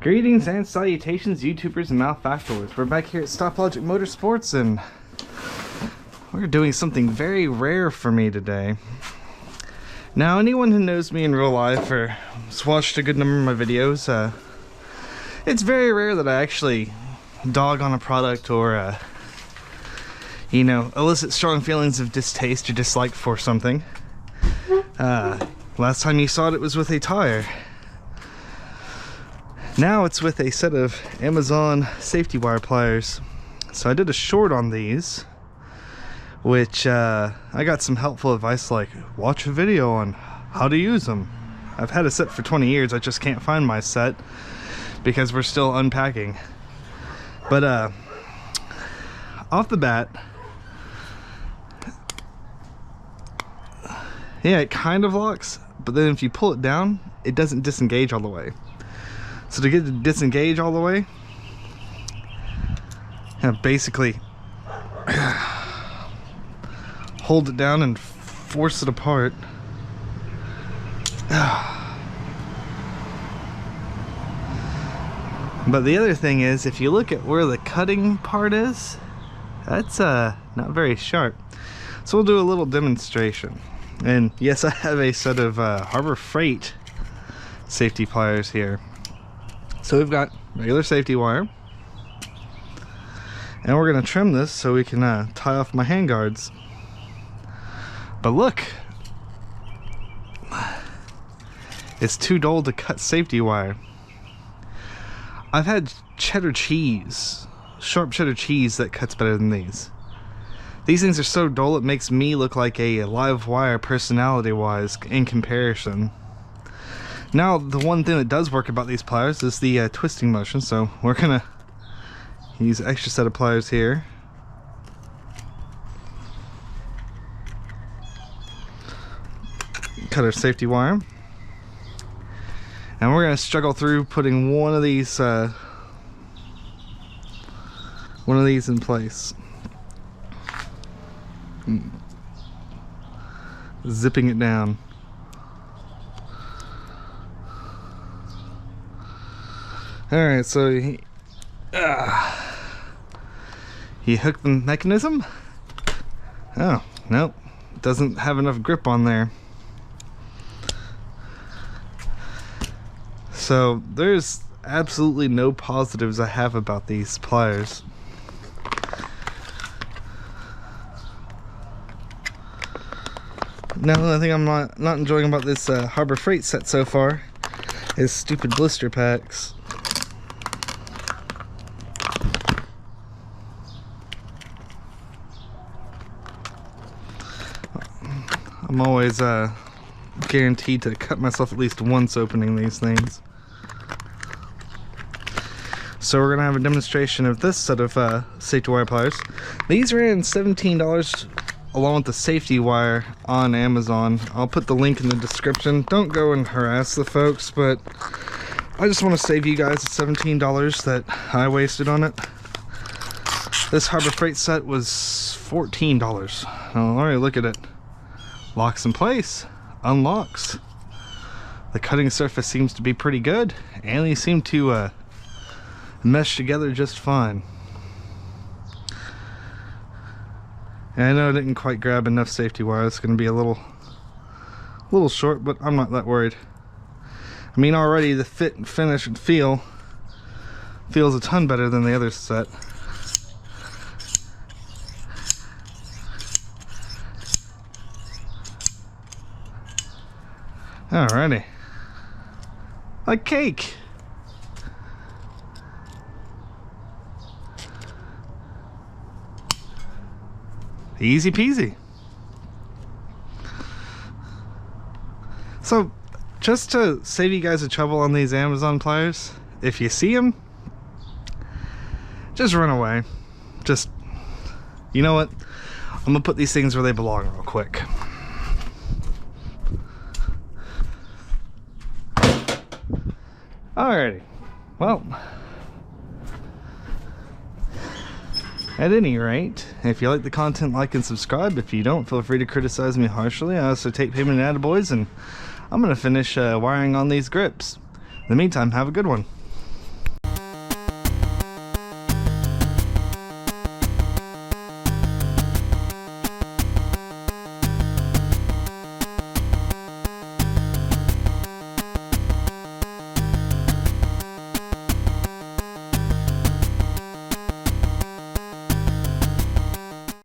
Greetings and salutations, YouTubers and malefactors. We're back here at Stop Logic Motorsports, and we're doing something very rare for me today. Now, anyone who knows me in real life or has watched a good number of my videos, it's very rare that I actually dog on a product or, you know, elicit strong feelings of distaste or dislike for something. Last time you saw it, it was with a tire. Now it's with a set of Amazon safety wire pliers. So I did a short on these, which I got some helpful advice like, watch a video on how to use them. I've had a set for 20 years, I just can't find my set because we're still unpacking. But off the bat, yeah, it kind of locks, but then if you pull it down, it doesn't disengage all the way. So to get it to disengage all the way, basically hold it down and force it apart. But the other thing is, if you look at where the cutting part is, that's not very sharp. So we'll do a little demonstration. And yes, I have a set of Harbor Freight safety pliers here. So we've got regular safety wire, and we're going to trim this so we can tie off my handguards. But look, it's too dull to cut safety wire. I've had cheddar cheese, sharp cheddar cheese, that cuts better than these. These things are so dull it makes me look like a live wire personality wise in comparison. Now, the one thing that does work about these pliers is the twisting motion, so we're gonna use an extra set of pliers here. Cut our safety wire. And we're gonna struggle through putting one of these in place. Zipping it down. Alright, so he hooked the mechanism. Oh, nope. Doesn't have enough grip on there. So there's absolutely no positives I have about these pliers. Now, the only thing I'm not enjoying about this Harbor Freight set so far is stupid blister packs. I'm always guaranteed to cut myself at least once opening these things. So we're gonna have a demonstration of this set of safety wire pliers. These ran $17 along with the safety wire on Amazon. I'll put the link in the description. Don't go and harass the folks, but I just want to save you guys the $17 that I wasted on it. This Harbor Freight set was $14. Oh, alright, look at it. Locks in place, unlocks. The cutting surface seems to be pretty good, and they seem to mesh together just fine. And I know I didn't quite grab enough safety wire. It's going to be a little short, but I'm not that worried. I mean, already the fit and finish and feels a ton better than the other set. Alrighty. Like cake. Easy peasy. So, just to save you guys the trouble on these Amazon pliers, if you see them, just run away. Just, you know what? I'm gonna put these things where they belong real quick. Alrighty, well, at any rate, if you like the content, like and subscribe. If you don't, feel free to criticize me harshly. I also take payment in attaboys, and I'm going to finish wiring on these grips. In the meantime, have a good one.